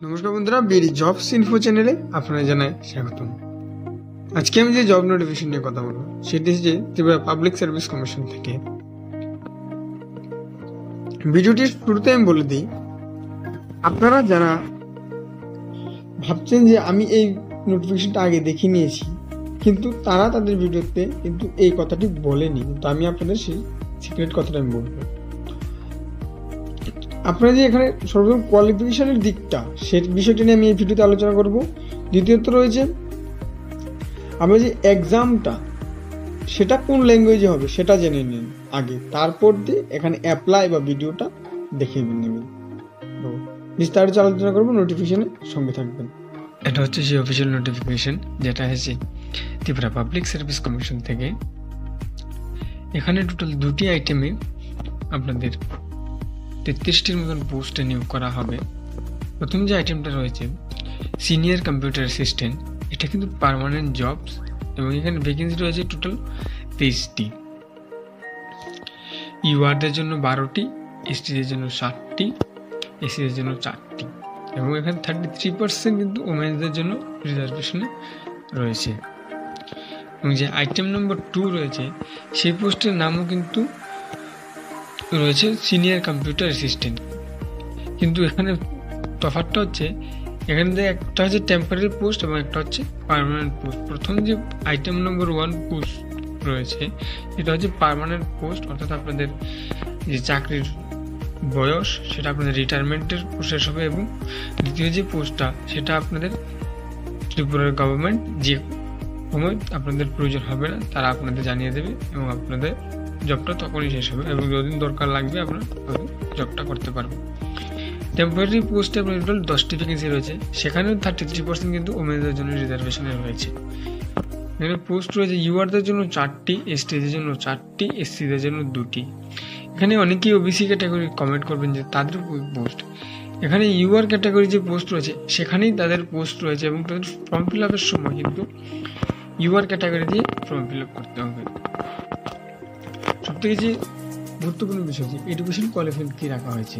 নমস্কার বন্ধুরা, BD jobs info চ্যানেলে আপনারা জানাই স্বাগতম। আজকে আমি যে জব নোটিফিকেশন নিয়ে কথা বলবো সেটি হচ্ছে ত্রিপুরা পাবলিক সার্ভিস কমিশন থেকে। ভিডিওটির শুরুতে আমি বলে দিই, আপনারা যারা ভাবছেন যে আমি এই নোটিফিকেশনটা আগে দেখে নিয়েছি, কিন্তু তারা তাদের ভিডিওতে কিন্তু এই কথাটি বলেনি, কিন্তু আমি আপনাদের সেই সিক্রেট কথাটা আমি বলবো। আপনারা যে এখানে সর্বপ্রথম কোয়ালিফিকেশনের দিকটা, সেই বিষয়টা নিয়ে আমি এই ভিডিওতে আলোচনা করব। দ্বিতীয়ত রয়েছে আমরা যে এক্সামটা সেটা কোন ল্যাঙ্গুয়েজে হবে সেটা জেনে নিন আগে, তারপর দিয়ে এখানে অ্যাপ্লাই বা ভিডিওটা দেখে নেবেন। বিস্তারিত আলোচনা করবো, নোটিফিকেশনের সঙ্গে থাকবেন। এটা হচ্ছে সেই অফিসিয়াল নোটিফিকেশন যেটা এসেছে ত্রিপুরা পাবলিক সার্ভিস কমিশন থেকে। এখানে টোটাল 2টি আইটেমে আপনাদের 33টির মতন পোস্টে নিয়োগ করা হবে। প্রথম যে আইটেমটা রয়েছে সিনিয়র কম্পিউটার অ্যাসিস্ট্যান্ট, এটা কিন্তু পার্মানেন্ট জবস এবং এখানে ভ্যাকেন্সি রয়েছে টোটাল 23টি। ইউআরদের জন্য 12টি, এসটিদের জন্য 7টি, এসসিদের জন্য 4টি এবং এখানে 33% কিন্তু ওমেনদের জন্য রিজার্ভেশনে রয়েছে। এবং যে আইটেম নম্বর 2 রয়েছে সেই পোস্টের নামও কিন্তু রয়েছে সিনিয়র কম্পিউটার অ্যাসিস্ট্যান্ট, কিন্তু এখানে তফাৎটা হচ্ছে এখানে একটা হচ্ছে টেম্পোরারি পোস্ট এবং একটা হচ্ছে পার্মানেন্ট পোস্ট। প্রথম যে আইটেম নম্বর 1 পোস্ট রয়েছে এটা হচ্ছে পার্মানেন্ট পোস্ট, অর্থাৎ আপনাদের যে চাকরির বয়স সেটা আপনাদের রিটায়ারমেন্টের প্রসেস হবে, এবং দ্বিতীয় যে পোস্টটা সেটা আপনাদের ত্রিপুরার গভর্নমেন্ট যে সময় আপনাদের প্রয়োজন হবে না তারা আপনাদের জানিয়ে দেবে এবং আপনাদের জবটা তখনই শেষ হবে, এবং যতদিন দরকার লাগবে আপনারা জবটা করতে পারবেন। টেম্পোরারি পোস্টে আপনার টোটাল 10টি ভ্যাকেন্সি রয়েছে, সেখানেও 33% কিন্তু ওমেনদের জন্য রিজার্ভেশনে রয়েছে। এখানে পোস্ট রয়েছে ইউআরদের জন্য 4টি, এসটিদের জন্য 4টি, এসসিদের জন্য 2টি। এখানে অনেকেই ওবিসি ক্যাটাগরি কমেন্ট করবেন যে তাদের পোস্ট, এখানে ইউআর ক্যাটাগরি যে পোস্ট রয়েছে সেখানেই তাদের পোস্ট রয়েছে এবং তাদের ফর্ম ফিল আপের সময় কিন্তু ইউআর ক্যাটাগরি দিয়ে ফর্ম ফিল আপ করতে হবে। সবথেকে যে গুরুত্বপূর্ণ বিষয় যে এডুকেশন কোয়ালিফিকেশন কি রাখা হয়েছে।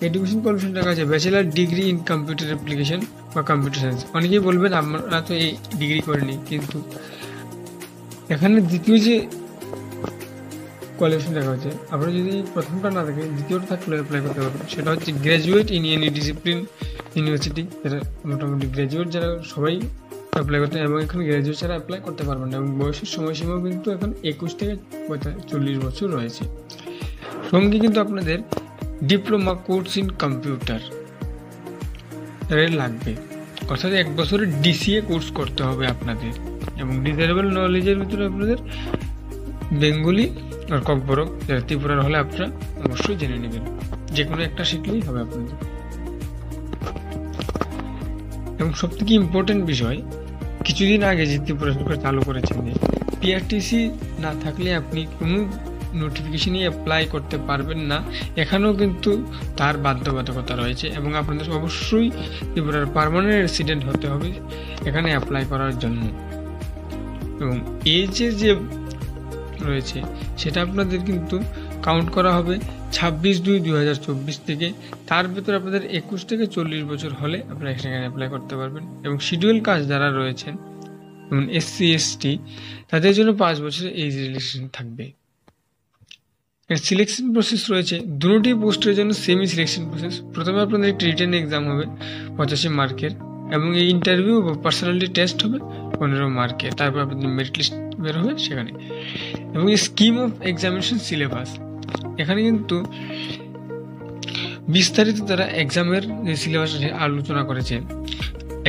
এডুকেশন কোয়ালিফিকেশন রাখা আছে bachelor degree in computer application বা কম্পিউটার সায়েন্স। অনেকেই বলবেন আমরা তো এই ডিগ্রি করিনি, কিন্তু এখানে দ্বিতীয় যে কোয়ালিফিকেশন রাখা হয়েছে, আপনারা যদি প্রথমটা না থাকে দ্বিতীয়টা থাকলে অ্যাপ্লাই করতে পারবেন। সেটা হচ্ছে graduate in any discipline university, যেটা মোটামুটি গ্র্যাজুয়েট যারা সবাই অ্যাপ্লাই করতে, এবং এখানে গ্র্যাজুয়েট ছাড়া অ্যাপ্লাই করতে পারবেন না, এবং বয়সের সময়সীমাও কিন্তু এখন 21 থেকে 40 বছর রয়েছে। সঙ্গে কিন্তু আপনাদের ডিপ্লোমা কোর্স ইন কম্পিউটার লাগবে, অর্থাৎ 1 বছরের ডিসিএ কোর্স করতে হবে আপনাদের, এবং ডিজারেবল নলেজের ভিতরে আপনাদের বেঙ্গলি আর ককবরক যারা ত্রিপুরার হলে আপনারা অবশ্যই জেনে নেবেন, যে কোনো একটা শিখলেই হবে আপনাদের। এবং সবথেকে ইম্পর্টেন্ট বিষয়, কিছুদিন আগে যে ত্রিপুরা সরকার চালু করেছেন যে পিআরটিসি না থাকলে আপনি কোনো নোটিফিকেশনই অ্যাপ্লাই করতে পারবেন না, এখানেও কিন্তু তার বাধ্যবাধকতা রয়েছে, এবং আপনাদের অবশ্যই ত্রিপুরার পার্মানেন্ট রেসিডেন্ট হতে হবে এখানে অ্যাপ্লাই করার জন্য। এবং এজের যে রয়েছে সেটা আপনাদের কিন্তু কাউন্ট করা হবে 26/2/2024 থেকে, তার ভিতরে আপনাদের 21 থেকে 40 বছর হলে আপনারা এখানে অ্যাপ্লাই করতে পারবেন। এবং শিডিউল কাস্ট যারা রয়েছেন যেমন এসসি এসটি তাদের জন্য 5 বছরের এজ রিলেকশন থাকবে। সিলেকশন প্রসেস রয়েছে 2টি পোস্টের জন্য সেমি সিলেকশন প্রসেস। প্রথমে আপনাদের একটি রিটেন এক্সাম হবে 85 মার্কের, এবং এই ইন্টারভিউ বা পার্সোনালিটি টেস্ট হবে 15 মার্কের। তারপর আপনাদের মেরিট লিস্ট বের হবে সেখানে। এবং এই স্কিম অফ এক্সামিনেশন সিলেবাস, এখানে কিন্তু বিস্তারিত তারা এক্সামের যে সিলেবাস আলোচনা করেছে,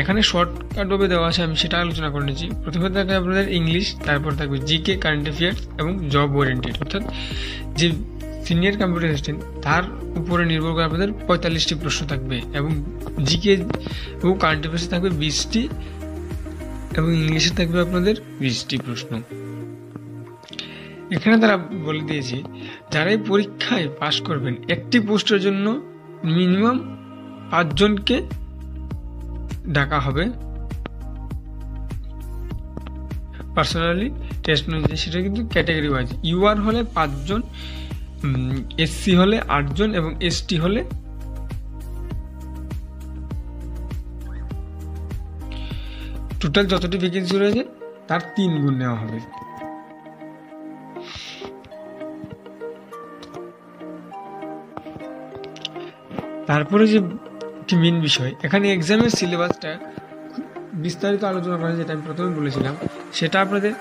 এখানে শর্টকাটভাবে দেওয়া আছে, আমি সেটা আলোচনা করে নিচ্ছি। প্রথমে থাকবে আপনাদের ইংলিশ, তারপর থাকবে জিকে, কারেন্ট অ্যাফেয়ার্স এবং জব ওরিয়েন্টেড, অর্থাৎ যে সিনিয়র কম্পিউটার অ্যাসিস্ট্যান্ট তার উপরে নির্ভর করে আপনাদের 45টি প্রশ্ন থাকবে, এবং জিকে এবং কারেন্ট অ্যাফেয়ার্সে থাকবে 20টি, এবং ইংলিশে থাকবে আপনাদের 20টি প্রশ্ন। এখানে তারা বলে দিয়েছে যারাই পরীক্ষায় পাশ করবেন একটি পোস্টের জন্য মিনিমাম 5 জনকে ডাকা হবে পার্সোনালি টেস্ট অনুযায়ী, সেটা কিন্তু ক্যাটাগরি ওয়াইজ। ইউআর হলে 5 জন, এসসি হলে 8 জন এবং এসটি হলে টোটাল যতটি ভ্যাকেন্সি রয়েছে তার 3 গুণ নেওয়া হবে। তারপরে যে মেন বিষয়, এখানে এক্সামের সিলেবাসটা বিস্তারিত আলোচনা করা, যেটা আমি প্রথমে বলেছিলাম, সেটা আপনাদের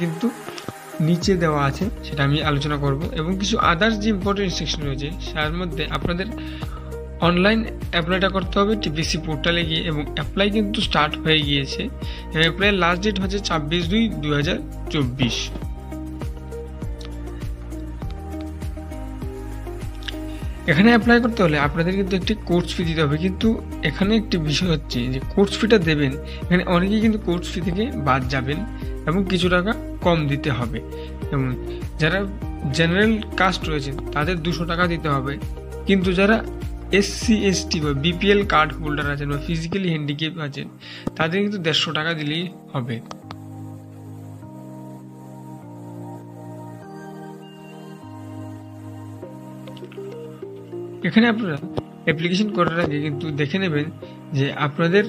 কিন্তু নিচে দেওয়া আছে, সেটা আমি আলোচনা করব। এবং কিছু আদার্স যে ইম্পর্টেন্ট সেকশন রয়েছে তার মধ্যে আপনাদের অনলাইন অ্যাপ্লাইটা করতে হবে টিপিসি পোর্টালে গিয়ে, এবং অ্যাপ্লাই কিন্তু স্টার্ট হয়ে গিয়েছে। অ্যাপ্লাইয়ের লাস্ট ডেট হচ্ছে 26/2/2024। এখানে অ্যাপ্লাই করতে হলে আপনাদের কিন্তু একটি কোর্স ফি দিতে হবে। কিন্তু এখানে একটি বিষয় হচ্ছে যে কোর্স ফিটা দেবেন, এখানে অনেকেই কিন্তু কোর্স ফি থেকে বাদ যাবেন এবং কিছু টাকা কম দিতে হবে। এবং যারা জেনারেল কাস্ট রয়েছেন তাদের 200 টাকা দিতে হবে। কিন্তু যারা SC ST বা BPL কার্ড হোল্ডার আছেন বা ফিজিক্যালি হ্যান্ডিক্যাপ আছেন তাদের কিন্তু 150 টাকা দিলেই হবে। এখানে আপনারা অ্যাপ্লিকেশন করার আগে কিন্তু দেখে নেবেন যে আপনাদের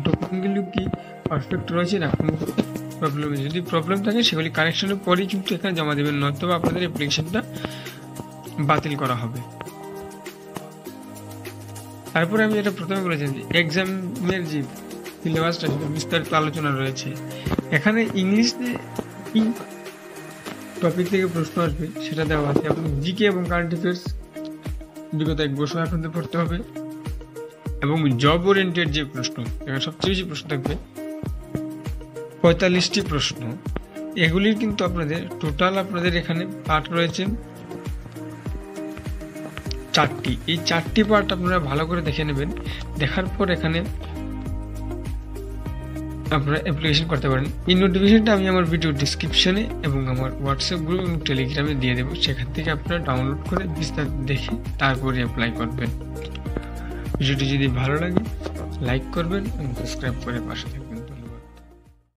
ডকুমেন্টগুলো কি পারফেক্ট রয়েছে না কোনো প্রবলেম। যদি প্রবলেম থাকে সেগুলি কারেকশনের পরেই কিন্তু এখানে জমা দেবেন, নয়তো আপনাদের অ্যাপ্লিকেশনটা বাতিল করা হবে। তারপরে আমি যেটা প্রথমে বলেছিলাম যে এক্সামের যে সিলেবাসটা সেটা বিস্তারিত আলোচনা রয়েছে। এখানে ইংলিশে কি টপিক থেকে প্রশ্ন আসবে সেটা দেওয়া আছে, এবং জিকে এবং কারেন্ট অ্যাফেয়ার্স বিগত 1 বছর আপনাদের পড়তে হবে। এবং জব ওরিয়েন্টেড যে প্রশ্ন, এখানে সবচেয়ে বেশি প্রশ্ন থাকবে 45টি প্রশ্ন। এগুলির কিন্তু আপনাদের টোটাল আপনাদের এখানে পার্ট রয়েছে 4টি। এই 4টি পার্ট আপনারা ভালো করে দেখে নেবেন, দেখার পর এখানে আপনারা অ্যাপ্লিকেশন করতে পারেন। এই নোটিফিকেশনটা আমি আমার ভিডিও ডিসক্রিপশনে এবং আমার হোয়াটসঅ্যাপ গ্রুপ এবং টেলিগ্রামে দিয়ে দেবো, সেখান থেকে আপনারা ডাউনলোড করে বিস্তারিত দেখে তারপরে অ্যাপ্লাই করবেন। ভিডিওটি যদি ভালো লাগে লাইক করবেন এবং সাবস্ক্রাইব করে পাশে থাকবেন।